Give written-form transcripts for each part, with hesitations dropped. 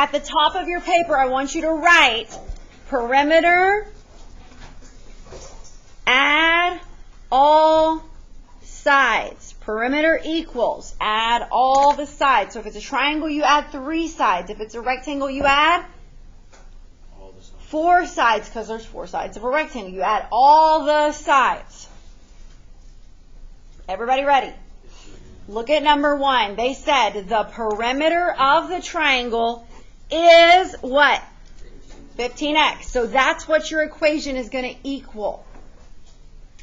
At the top of your paper, I want you to write perimeter, add all sides. Perimeter equals, add all the sides. So if it's a triangle, you add 3 sides. If it's a rectangle, you add 4 sides, because there's 4 sides of a rectangle. You add all the sides. Everybody ready? Look at number 1. They said the perimeter of the triangle is what? 15x. So that's what your equation is going to equal.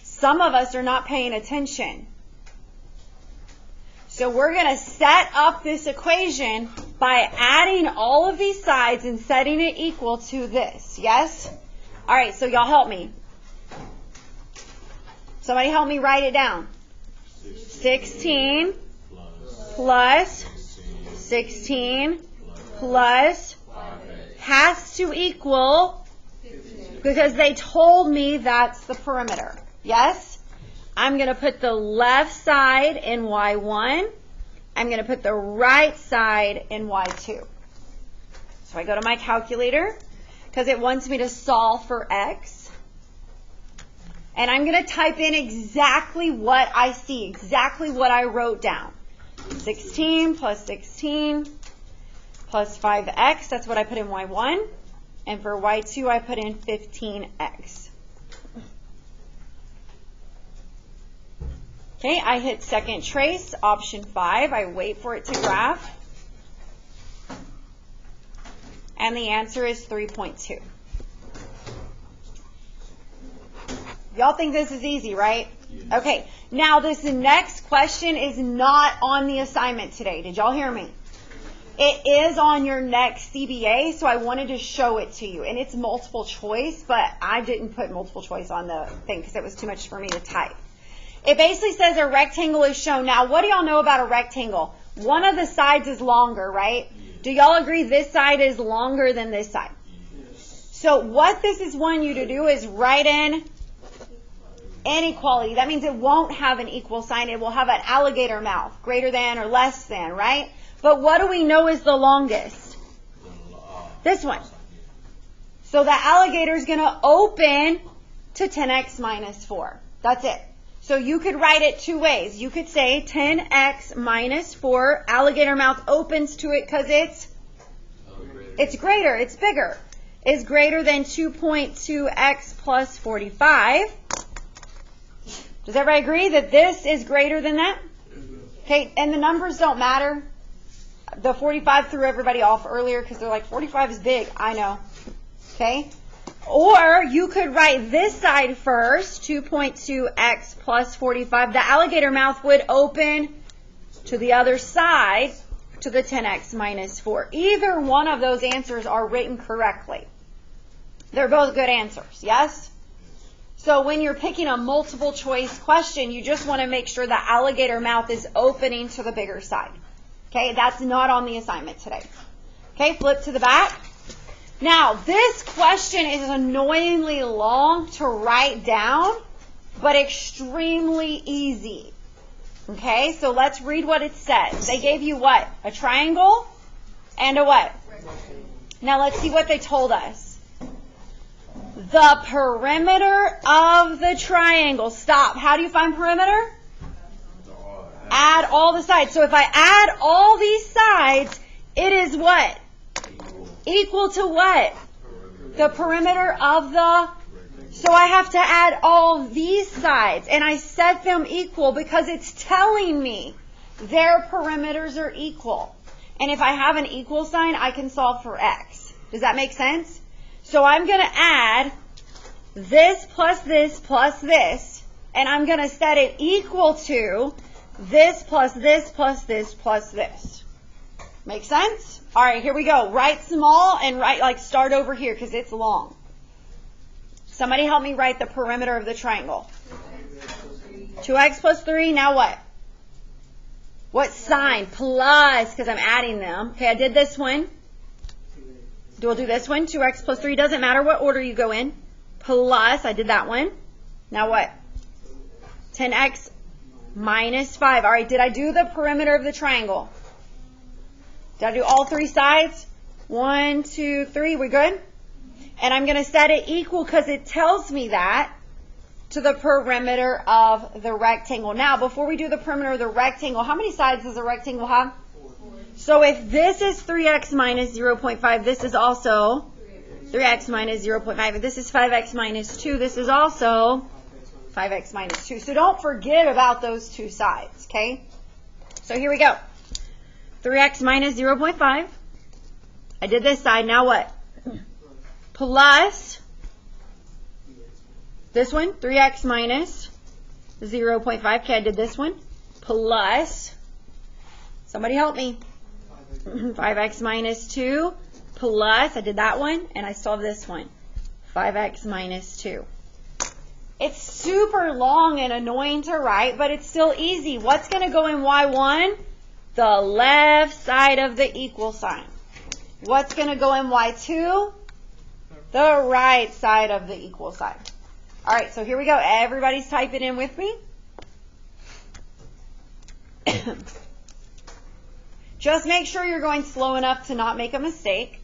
Some of us are not paying attention. So we're going to set up this equation by adding all of these sides and setting it equal to this. Yes? All right, so y'all help me. Somebody help me write it down. 16 plus 16 plus has to equal, because they told me that's the perimeter. Yes? I'm going to put the left side in Y1. I'm going to put the right side in Y2. So I go to my calculator because it wants me to solve for X. And I'm going to type in exactly what I see, exactly what I wrote down. 16 plus 16 plus 5x, that's what I put in Y1. And for Y2, I put in 15x. Okay, I hit second trace, option 5. I wait for it to graph. And the answer is 3.2. Y'all think this is easy, right? Yes. Okay, now this next question is not on the assignment today. Did y'all hear me? It is on your next CBA, so I wanted to show it to you. And it's multiple choice, but I didn't put multiple choice on the thing because it was too much for me to type. It basically says a rectangle is shown. Now, what do y'all know about a rectangle? One of the sides is longer, right? Yes. Do y'all agree this side is longer than this side? Yes. So what this is wanting you to do is write in inequality. That means it won't have an equal sign. It will have an alligator mouth, greater than or less than, right? But what do we know is the longest? This one. So the alligator is going to open to 10x minus 4. That's it. So you could write it 2 ways. You could say 10x minus 4, alligator mouth opens to it because it's greater, it's bigger, is greater than 2.2x plus 45. Does everybody agree that this is greater than that? Okay, and the numbers don't matter. The 45 threw everybody off earlier because they're like, 45 is big. I know. Okay? Or you could write this side first, 2.2x plus 45. The alligator mouth would open to the other side, to the 10x minus 4. Either one of those answers are written correctly. They're both good answers, yes? So when you're picking a multiple choice question, you just want to make sure the alligator mouth is opening to the bigger side. Okay, that's not on the assignment today. Okay, flip to the back. Now, this question is annoyingly long to write down, but extremely easy. Okay, so let's read what it says. They gave you what? A triangle and a what? Now, let's see what they told us. The perimeter of the triangle. Stop. How do you find perimeter? Add all the sides. So if I add all these sides, it is what? Equal to what? The perimeter of the... So I have to add all these sides. And I set them equal because it's telling me their perimeters are equal. And if I have an equal sign, I can solve for x. Does that make sense? So I'm going to add this plus this plus this. And I'm going to set it equal to this plus this plus this plus this. Make sense? All right, here we go. Write small and write, start over here because it's long. Somebody help me write the perimeter of the triangle. 2x plus 3, now what? What sign? Plus, because I'm adding them. Okay, I did this one. We'll do this one. 2x plus 3, doesn't matter what order you go in. Plus, I did that one. Now what? 10x minus 5. All right, did I do the perimeter of the triangle? Did I do all 3 sides? 1, 2, 3. We good? And I'm going to set it equal because it tells me that to the perimeter of the rectangle. Now, before we do the perimeter of the rectangle, how many sides does a rectangle have? 4. So if this is 3x minus 0.5, this is also 3x minus 0.5. If this is 5x minus 2, this is also 5x minus 2. So don't forget about those two sides, okay? So here we go. 3x minus 0.5. I did this side. Now what? Plus this one, 3x minus 0.5. Okay, I did this one. Plus, somebody help me. 5x minus 2. Plus, I did that one, and I still have this one. 5x minus 2. It's super long and annoying to write, but it's still easy. What's going to go in y1? The left side of the equal sign. What's going to go in y2? The right side of the equal sign. All right, so here we go. Everybody's typing in with me. Just make sure you're going slow enough to not make a mistake.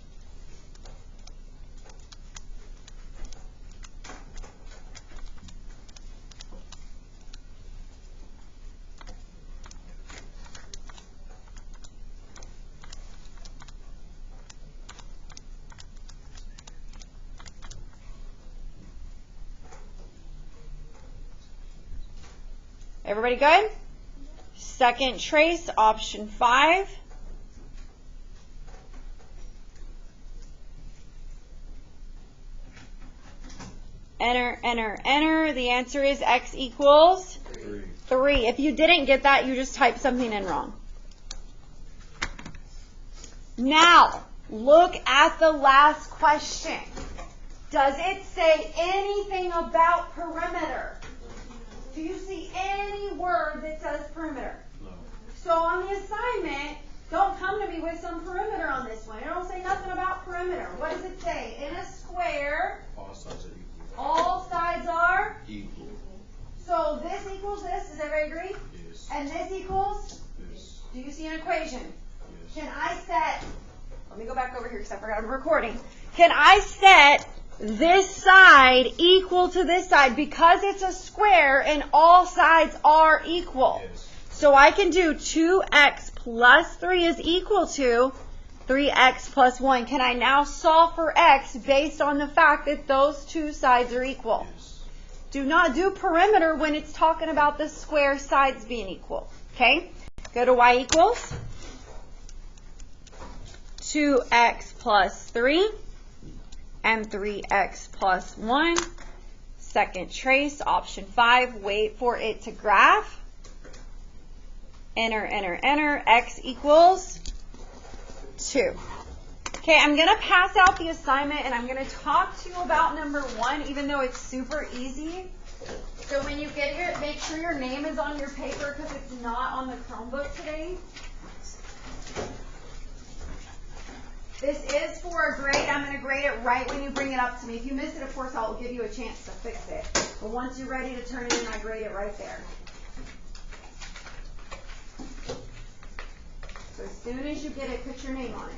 Everybody good? Second trace, option 5. Enter, enter, enter. The answer is x equals 3. If you didn't get that, you just typed something in wrong. Now, look at the last question. Does it say anything about perimeter? Do you see any word that says perimeter? No. So on the assignment, don't come to me with some perimeter on this one. It don't say nothing about perimeter. What does it say? In a square, All sides are equal. all sides are Equal. So this equals this. Does everybody agree? Yes. And this equals? Yes. Do you see an equation? Yes. Can I set, let me go back over here because I forgot I'm recording. Can I set this side equal to this side because it's a square and all sides are equal? Yes. So I can do 2x plus 3 is equal to 3x plus 1. Can I now solve for x based on the fact that those two sides are equal? Yes. Do not do perimeter when it's talking about the square sides being equal. Okay? Go to y equals 2x plus 3 and 3x plus 1. Second trace, option 5. Wait for it to graph. Enter, enter, enter. X equals 2. Okay, I'm going to pass out the assignment and I'm going to talk to you about number 1, even though it's super easy. So when you get here, make sure your name is on your paper because it's not on the Chromebook today. This is for a grade. I'm going to grade it right when you bring it up to me. If you miss it, of course, I'll give you a chance to fix it. But once you're ready to turn it in, I grade it right there. So as soon as you get it, put your name on it.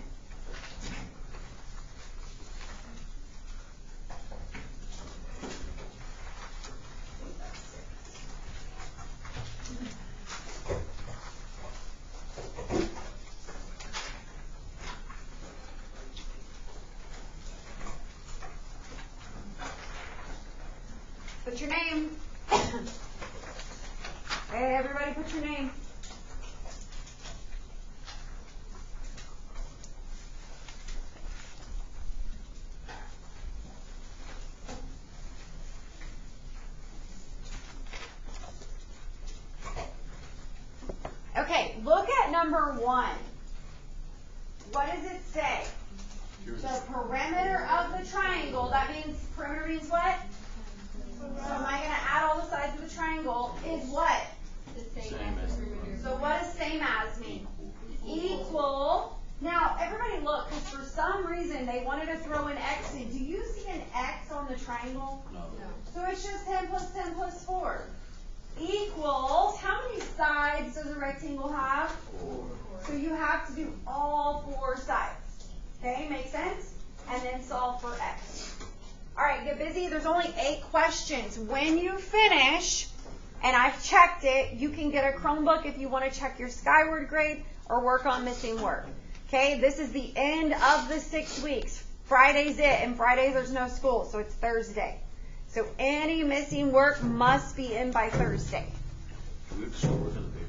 Put your name. Hey, everybody put your name. Okay, look at number 1. What does it say? The perimeter of the triangle, that means, perimeter means what? So am I going to add all the sides of the triangle? Is what? Same as the perimeter. So what does same as mean? Equal. Now, everybody look, because for some reason they wanted to throw an X in. Do you see an X on the triangle? No. So it's just 10 plus 10 plus 4. Equals, how many sides does a rectangle have? 4. So you have to do all 4 sides. Okay, make get busy. There's only 8 questions. When you finish, and I've checked it, you can get a Chromebook if you want to check your Skyward grade or work on missing work. Okay, this is the end of the 6 weeks. Friday's it, and Friday there's no school, so it's Thursday. So any missing work must be in by Thursday. Do we have to start working at the